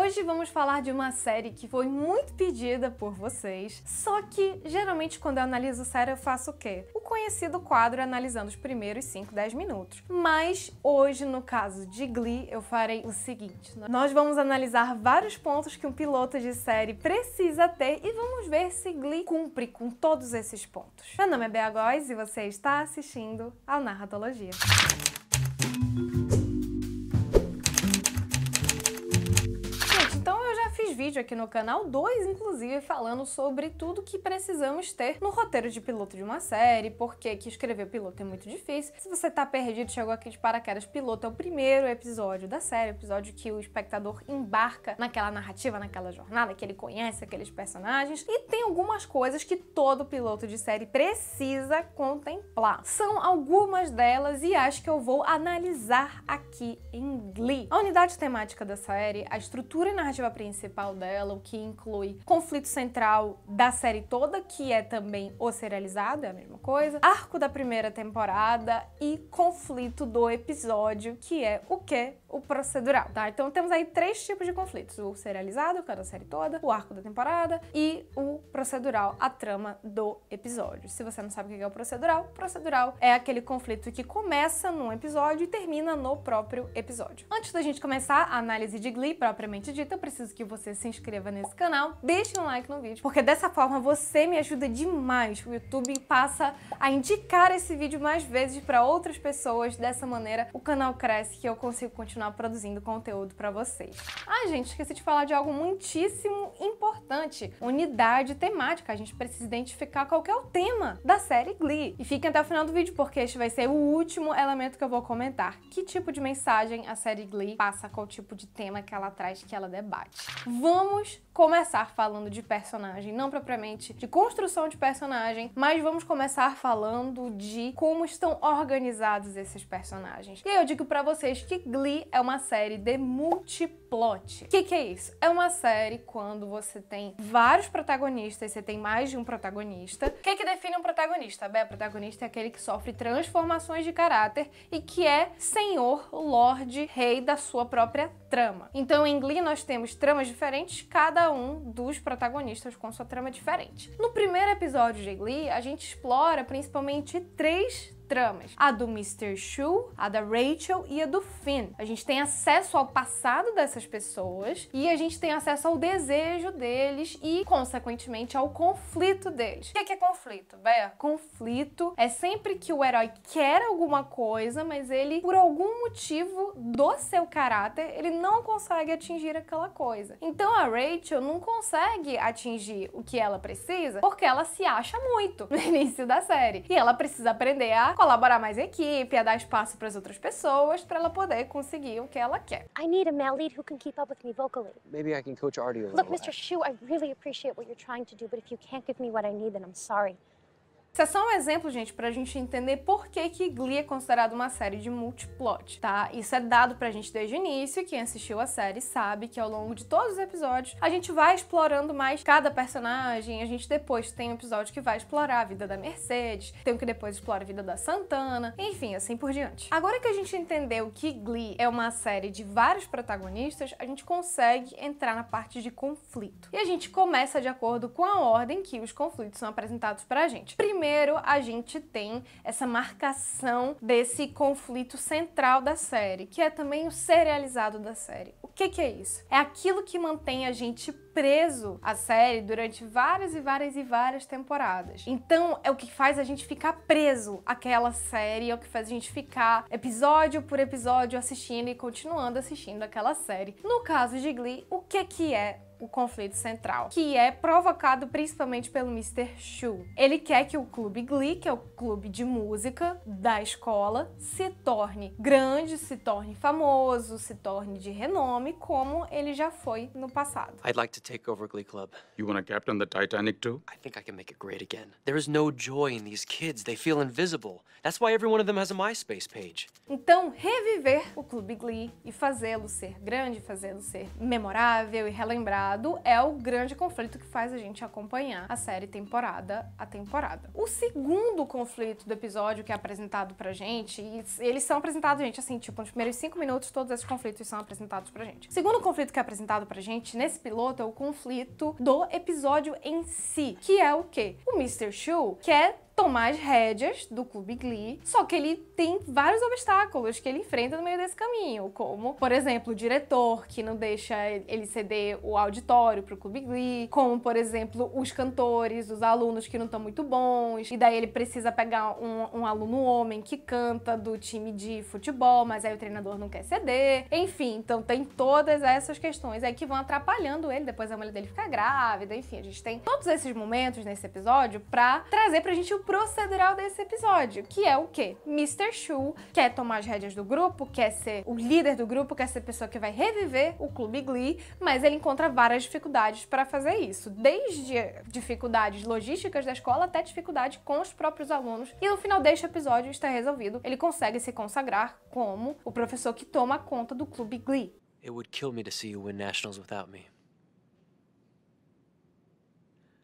Hoje vamos falar de uma série que foi muito pedida por vocês, só que geralmente quando eu analiso série eu faço o quê? O conhecido quadro analisando os primeiros 5, 10 minutos. Mas hoje, no caso de Glee, eu farei o seguinte: nós vamos analisar vários pontos que um piloto de série precisa ter e vamos ver se Glee cumpre com todos esses pontos. Meu nome é Bea Góes e você está assistindo ao Narratologia. Fiz vídeo aqui no canal, 2 inclusive, falando sobre tudo que precisamos ter no roteiro de piloto de uma série, porque que escrever piloto é muito difícil. Se você tá perdido, chegou aqui de paraquedas, piloto é o primeiro episódio da série, episódio que o espectador embarca naquela narrativa, naquela jornada, que ele conhece aqueles personagens, e tem algumas coisas que todo piloto de série precisa contemplar. São algumas delas e acho que eu vou analisar aqui em Glee. A unidade temática da série, a estrutura e narrativa principal dela, o que inclui conflito central da série toda, que é também o serializado, é a mesma coisa, arco da primeira temporada e conflito do episódio, que é o quê? O procedural, tá? Então temos aí 3 tipos de conflitos: o serializado, que é da série toda, o arco da temporada, e o procedural, a trama do episódio. Se você não sabe o que é o procedural é aquele conflito que começa num episódio e termina no próprio episódio. Antes da gente começar a análise de Glee propriamente dita, eu preciso que você se inscreva nesse canal, deixe um like no vídeo, porque dessa forma você me ajuda demais. O YouTube passa a indicar esse vídeo mais vezes para outras pessoas. Dessa maneira o canal cresce e eu consigo continuar produzindo conteúdo para vocês. Ah, gente, esqueci de falar de algo muitíssimo importante: unidade temática. A gente precisa identificar qual que é o tema da série Glee. E fiquem até o final do vídeo, porque este vai ser o último elemento que eu vou comentar. Que tipo de mensagem a série Glee passa, qual tipo de tema que ela traz, que ela debate. Vamos começar falando de personagem, não propriamente de construção de personagem, mas vamos começar falando de como estão organizados esses personagens. E aí eu digo pra vocês que Glee é uma série de multiplot. O que é isso? É uma série quando você tem vários protagonistas, você tem mais de um protagonista. O que define um protagonista? Bem, o protagonista é aquele que sofre transformações de caráter e que é senhor, lorde, rei da sua própria trama. Então em Glee nós temos tramas diferentes, cada um dos protagonistas com sua trama diferente. No primeiro episódio de Glee, a gente explora principalmente 3 tramas: a do Mr. Schue, a da Rachel e a do Finn. A gente tem acesso ao passado dessas pessoas e a gente tem acesso ao desejo deles e, consequentemente, ao conflito deles. O que é conflito, Bea? Conflito é sempre que o herói quer alguma coisa, mas ele, por algum motivo do seu caráter, ele não consegue atingir aquela coisa. Então a Rachel não consegue atingir o que ela precisa porque ela se acha muito no início da série. E ela precisa aprender a colaborar mais em equipe, a dar espaço para as outras pessoas, para ela poder conseguir o que ela quer. I need a male lead who can keep up with me vocally. Maybe I can coach Artie a little. Look, Mr. Schue, I really appreciate what you're trying to do, but if you can't give me what I need, then I'm sorry. Isso é só um exemplo, gente, pra gente entender por que Glee é considerada uma série de multiplot, tá? Isso é dado pra gente desde o início. Quem assistiu a série sabe que ao longo de todos os episódios a gente vai explorando mais cada personagem. A gente depois tem um episódio que vai explorar a vida da Mercedes, tem um que depois explora a vida da Santana, enfim, assim por diante. Agora que a gente entendeu que Glee é uma série de vários protagonistas, a gente consegue entrar na parte de conflito. E a gente começa de acordo com a ordem que os conflitos são apresentados pra gente. Primeiro, a gente tem essa marcação desse conflito central da série, que é também o serializado da série. O que é isso? É aquilo que mantém a gente preso à série durante várias temporadas. Então, é o que faz a gente ficar preso àquela série, é o que faz a gente ficar episódio por episódio assistindo e continuando assistindo aquela série. No caso de Glee, o que é o conflito central, que é provocado principalmente pelo Mr. Schue. Ele quer que o clube Glee, que é o clube de música da escola, se torne grande, se torne famoso, se torne de renome, como ele já foi no passado. I'd like to to take over Glee Club. You want to captain the Titanic too? I think I can make it great again. There is no joy in these kids. They feel invisible. That's why every one of them has a MySpace page. Então, reviver o Clube Glee e fazê-lo ser grande, fazê-lo ser memorável e relembrado é o grande conflito que faz a gente acompanhar a série temporada a temporada. O segundo conflito do episódio que é apresentado pra gente, e eles são apresentados, gente, assim, tipo, nos primeiros 5 minutos todos esses conflitos são apresentados pra gente. O segundo conflito que é apresentado pra gente nesse piloto é o conflito do episódio em si, que é o quê? O Mr. Schul quer tomar as rédeas do Clube Glee, só que ele tem vários obstáculos que ele enfrenta no meio desse caminho, como, por exemplo, o diretor, que não deixa ele ceder o auditório pro Clube Glee, como, por exemplo, os cantores, os alunos que não estão muito bons, e daí ele precisa pegar um aluno homem que canta do time de futebol, mas aí o treinador não quer ceder, enfim, então tem todas essas questões aí que vão atrapalhando ele, depois a mulher dele fica grávida, enfim, a gente tem todos esses momentos nesse episódio pra trazer pra gente o procedural desse episódio, que é o quê? Mr. Schul quer tomar as rédeas do grupo, quer ser o líder do grupo, quer ser a pessoa que vai reviver o Clube Glee, mas ele encontra várias dificuldades para fazer isso, desde dificuldades logísticas da escola até dificuldades com os próprios alunos, e no final deste episódio está resolvido, ele consegue se consagrar como o professor que toma conta do Clube Glee. It would kill me to see you win nationals without me.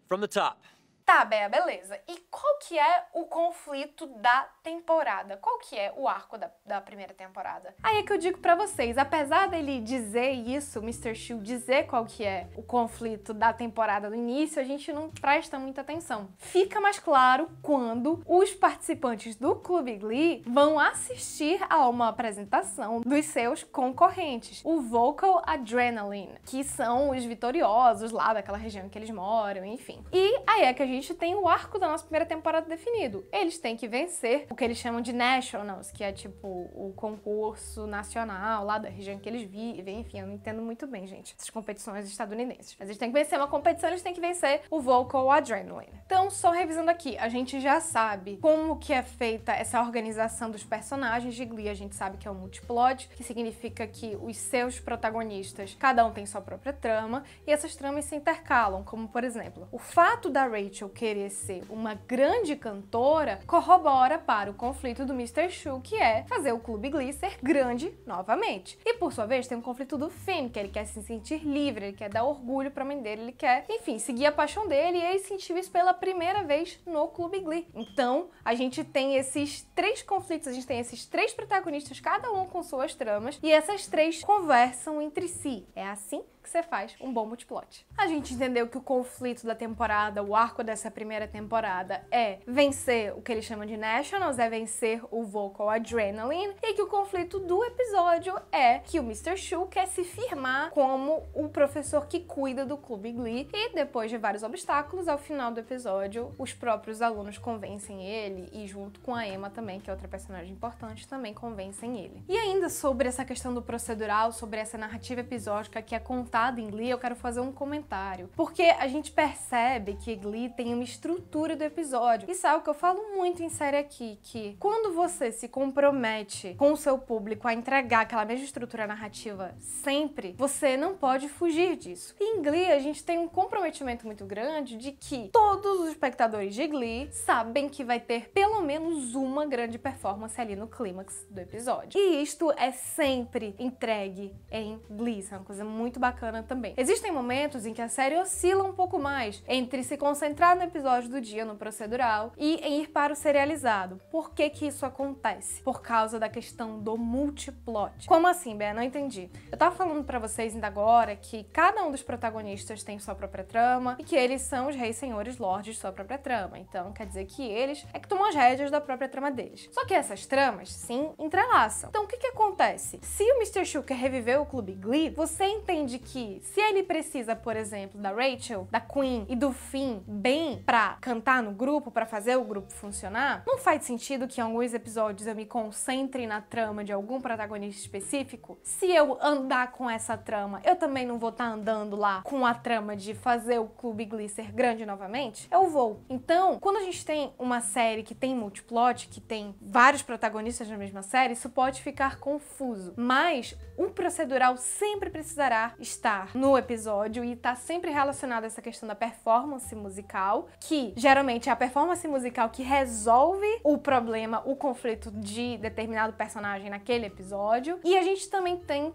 From the top. Tá, Bea, beleza. E qual que é o conflito da temporada? Qual que é o arco da primeira temporada? Aí é que eu digo pra vocês, apesar dele dizer isso, Mr. Schul dizer qual que é o conflito da temporada no início, a gente não presta muita atenção. Fica mais claro quando os participantes do Clube Glee vão assistir a uma apresentação dos seus concorrentes, o Vocal Adrenaline, que são os vitoriosos lá daquela região que eles moram, enfim. E aí é que a gente tem o arco da nossa primeira temporada definido. Eles têm que vencer o que eles chamam de Nationals, que é tipo o concurso nacional lá da região que eles vivem. Enfim, eu não entendo muito bem, gente, essas competições estadunidenses. Mas eles têm que vencer uma competição, eles têm que vencer o Vocal Adrenaline. Então, só revisando aqui, a gente já sabe como que é feita essa organização dos personagens de Glee. A gente sabe que é um multiplot, que significa que os seus protagonistas, cada um tem sua própria trama, e essas tramas se intercalam, como por exemplo, o fato da Rachel querer ser uma grande cantora corrobora para o conflito do Mr. Schul, que é fazer o Clube Glee ser grande novamente. E por sua vez tem um conflito do Finn, que ele quer se sentir livre, ele quer dar orgulho pra mãe dele, ele quer, enfim, seguir a paixão dele, e ele sentiu isso pela primeira vez no Clube Glee. Então, a gente tem esses 3 conflitos, a gente tem esses 3 protagonistas, cada um com suas tramas, e essas 3 conversam entre si. É assim que você faz um bom multiplot. A gente entendeu que o conflito da temporada, o arco dessa primeira temporada é vencer o que eles chamam de Nationals, é vencer o Vocal Adrenaline, e que o conflito do episódio é que o Mr. Schul quer se firmar como o professor que cuida do Clube Glee, e depois de vários obstáculos, ao final do episódio, os próprios alunos convencem ele, e junto com a Emma também, que é outra personagem importante, também convencem ele. E ainda sobre essa questão do procedural, sobre essa narrativa episódica que é contada em Glee, eu quero fazer um comentário, porque a gente percebe que Glee tem uma estrutura do episódio. Isso é algo que eu falo muito em série aqui, que quando você se compromete com o seu público a entregar aquela mesma estrutura narrativa sempre, você não pode fugir disso. E em Glee, a gente tem um comprometimento muito grande de que todos os espectadores de Glee sabem que vai ter pelo menos uma grande performance ali no clímax do episódio. E isto é sempre entregue em Glee, isso é uma coisa muito bacana também. Existem momentos em que a série oscila um pouco mais entre se concentrar no episódio do dia, no procedural, e em ir para o serializado. Por que que isso acontece? Por causa da questão do multiplot. Como assim, Bea? Não entendi. Eu tava falando pra vocês ainda agora que cada um dos protagonistas tem sua própria trama e que eles são os reis, senhores, lordes de sua própria trama. Então, quer dizer que eles é que tomam as rédeas da própria trama deles. Só que essas tramas, sim, entrelaçam. Então, o que que acontece? Se o Mr. Schul quer reviver o Clube Glee, você entende que se ele precisa, por exemplo, da Rachel, da Queen e do Finn bem também pra cantar no grupo, pra fazer o grupo funcionar, não faz sentido que em alguns episódios eu me concentre na trama de algum protagonista específico. Se eu andar com essa trama, eu também não vou estar andando lá com a trama de fazer o Clube Glee ser grande novamente? Eu vou. Então, quando a gente tem uma série que tem multiplot, que tem vários protagonistas na mesma série, isso pode ficar confuso. Mas um procedural sempre precisará estar no episódio e estar sempre relacionado a essa questão da performance musical, que geralmente é a performance musical que resolve o problema, o conflito de determinado personagem naquele episódio. E a gente também tem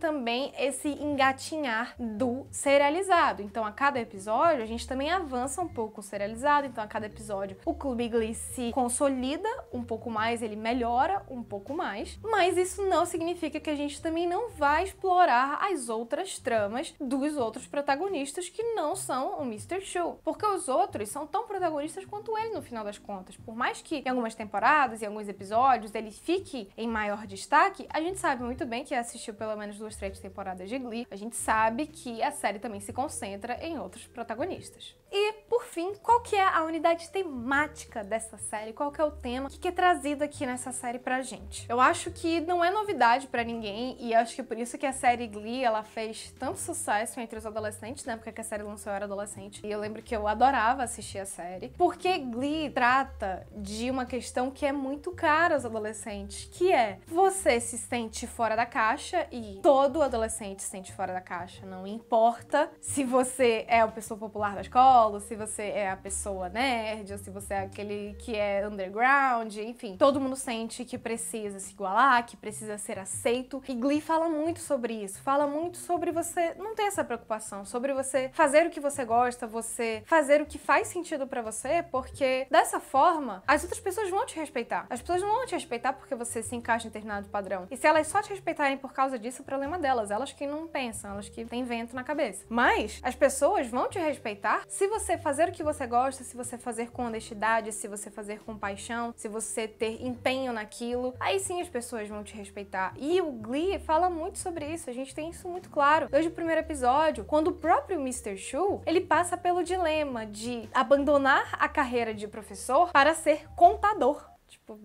esse engatinhar do serializado. Então, a cada episódio, a gente também avança um pouco o serializado. Então, a cada episódio, o Clube Glee se consolida um pouco mais, ele melhora um pouco mais. Mas isso não significa que a gente também não vai explorar as outras tramas dos outros protagonistas que não são o Mr. Chu. Porque os outros são tão protagonistas quanto ele, no final das contas. Por mais que em algumas temporadas, em alguns episódios, ele fique em maior destaque, a gente sabe muito bem que assistiu pelo menos 2, 3 temporadas de Glee, a gente sabe que a série também se concentra em outros protagonistas. E, por fim, qual que é a unidade temática dessa série? Qual que é o tema que é trazido aqui nessa série pra gente? Eu acho que não é novidade pra ninguém, e acho que por isso que a série Glee, ela fez tanto sucesso entre os adolescentes, na época que a série lançou eu era adolescente, e eu lembro que eu adorava assistir a série, porque Glee trata de uma questão que é muito cara aos adolescentes, que é você se sente fora da caixa, e todo adolescente se sente fora da caixa, não importa se você é a pessoa popular da escola, se você é a pessoa nerd, ou se você é aquele que é underground, enfim. Todo mundo sente que precisa se igualar, que precisa ser aceito. E Glee fala muito sobre isso. Fala muito sobre você não ter essa preocupação, sobre você fazer o que você gosta, você fazer o que faz sentido pra você, porque dessa forma, as outras pessoas vão te respeitar. As pessoas não vão te respeitar porque você se encaixa em determinado padrão. E se elas só te respeitarem por causa disso, o problema é delas. Elas que não pensam, elas que têm vento na cabeça. Mas as pessoas vão te respeitar se você fazer o que você gosta, se você fazer com honestidade, se você fazer com paixão, se você ter empenho naquilo, aí sim as pessoas vão te respeitar. E o Glee fala muito sobre isso, a gente tem isso muito claro. Desde o primeiro episódio, quando o próprio Mr. Chu, ele passa pelo dilema de abandonar a carreira de professor para ser contador. Tipo,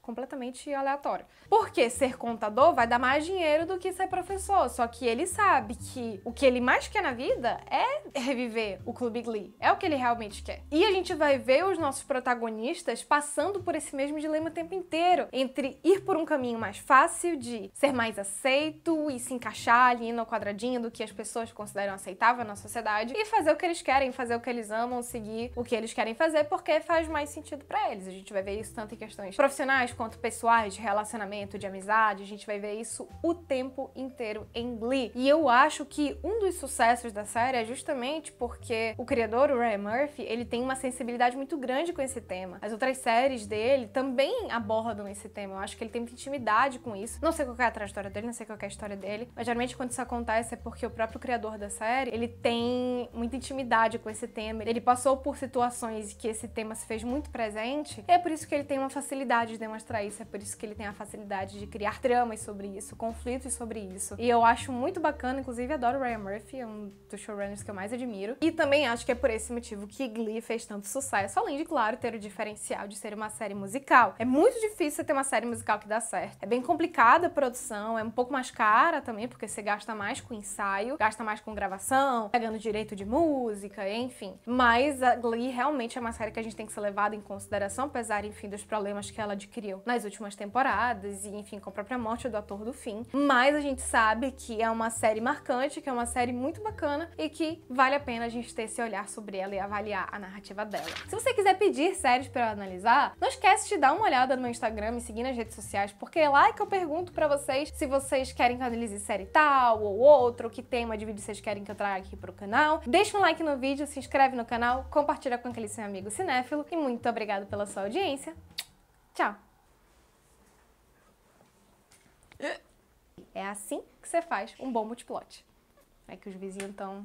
completamente aleatório. Porque ser contador vai dar mais dinheiro do que ser professor, só que ele sabe que o que ele mais quer na vida é reviver o Clube Glee, é o que ele realmente quer. E a gente vai ver os nossos protagonistas passando por esse mesmo dilema o tempo inteiro, entre ir por um caminho mais fácil de ser mais aceito e se encaixar ali no quadradinho do que as pessoas consideram aceitável na sociedade e fazer o que eles querem, fazer o que eles amam, seguir o que eles querem fazer porque faz mais sentido pra eles. A gente vai ver isso tanto em questões profissionais quanto pessoais, de relacionamento, de amizade, a gente vai ver isso o tempo inteiro em Glee. E eu acho que um dos sucessos da série é justamente porque o criador, o Ryan Murphy, ele tem uma sensibilidade muito grande com esse tema. As outras séries dele também abordam esse tema. Eu acho que ele tem muita intimidade com isso. Não sei qual é a trajetória dele, não sei qual é a história dele, mas geralmente quando isso acontece é porque o próprio criador da série, ele tem muita intimidade com esse tema. Ele passou por situações que esse tema se fez muito presente, e é por isso que ele tem uma facilidade de demonstrar isso, é por isso que ele tem a facilidade de criar tramas sobre isso, conflitos sobre isso. E eu acho muito bacana, inclusive adoro o Ryan Murphy, é um dos showrunners que eu mais admiro. E também acho que é por esse motivo que Glee fez tanto sucesso, além de, claro, ter o diferencial de ser uma série musical. É muito difícil ter uma série musical que dá certo. É bem complicada a produção, é um pouco mais cara também, porque você gasta mais com ensaio, gasta mais com gravação, pegando direito de música, enfim. Mas a Glee realmente é uma série que a gente tem que ser levada em consideração, apesar, enfim, dos problemas que ela adquiriu nas últimas temporadas e, enfim, com a própria morte do ator do fim. Mas a gente sabe que é uma série marcante, que é uma série muito bacana e que vale a pena a gente ter esse olhar sobre ela e avaliar a narrativa dela. Se você quiser pedir séries pra eu analisar, não esquece de dar uma olhada no meu Instagram, me seguir nas redes sociais, porque é lá que eu pergunto pra vocês se vocês querem que eu analise série tal ou outra, ou que tema de vídeo vocês querem que eu traga aqui pro canal. Deixa um like no vídeo, se inscreve no canal, compartilha com aquele seu amigo cinéfilo e muito obrigada pela sua audiência. Tchau! É assim que você faz um bom multiplot. É que os vizinhos estão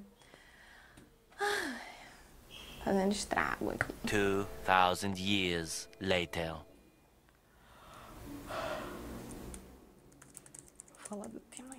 fazendo estrago aqui. 2000 years later. Vou falar do tema